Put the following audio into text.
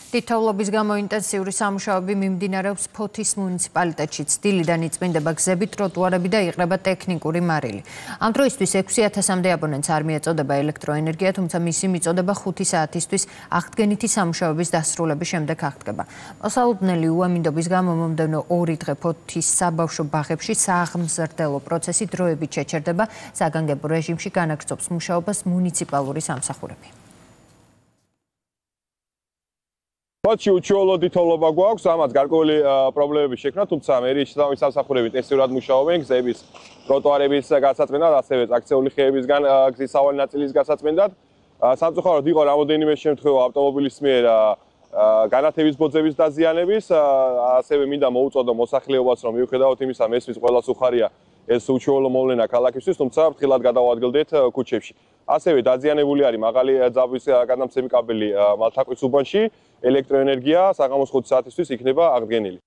თითოეულობის გამო ინტენსიური სამუშაოები მიმდინარეობს ფოთის მუნიციპალიტეტშიც. დილიდან იწმინდება გზები, ტროტუარები და იყრება ტექნიკური მარილი. ამ დროისთვის 6000-მდე აბონენტს არ მიეწოდება ელექტროენერგია, თუმცა მისი მიწოდება 5 საათისთვის აღდგენითი სამუშაოების დასრულების შემდეგ აღდგება. მოსალოდნელი უამინდობის გამო მომდევნო 2 დღე ფოთის საბავშვო ბაღებში სააღმზრდელო პროცესი დროებით შეჩერდება. საგანგებო რეჟიმში განაგრძობს მუშაობას მუნიციპალური სამსახურები. ფოთში უჩვეულო თითოეულობა გვაქვს, ამას გარკვეული პრობლემები შექმნა, თუმცა მერიის სამსახურები ინტენსიურად მუშაობენ გზების, ტროტუარების გასაწმენდად, ასევე აქციული ხეებისგან გზის სავალი ნაწილის გასაწმენდად. სამწუხაროდ იყო რამოდენიმე შემთხვევა ავტომობილის მიერ განათების ბოძების დაზიანების, ასევე მინდა მოუწოდო მოსახლეობას, რომ მიუხედავად იმისა, მესმის ყველას უხარია ეს უჩვეულო მოვლენა ქალაქისთვის, თუმცა ფრთხილად გადავადგილდეთ ქუჩებში. ასევე დაზიანებული არის მაღალი ძაბვის გადამცემი კაბელი მალთაყვის უბანში, ელექტროენერგია საღამოს 5 საათისთვის იქნება აღდგენილი.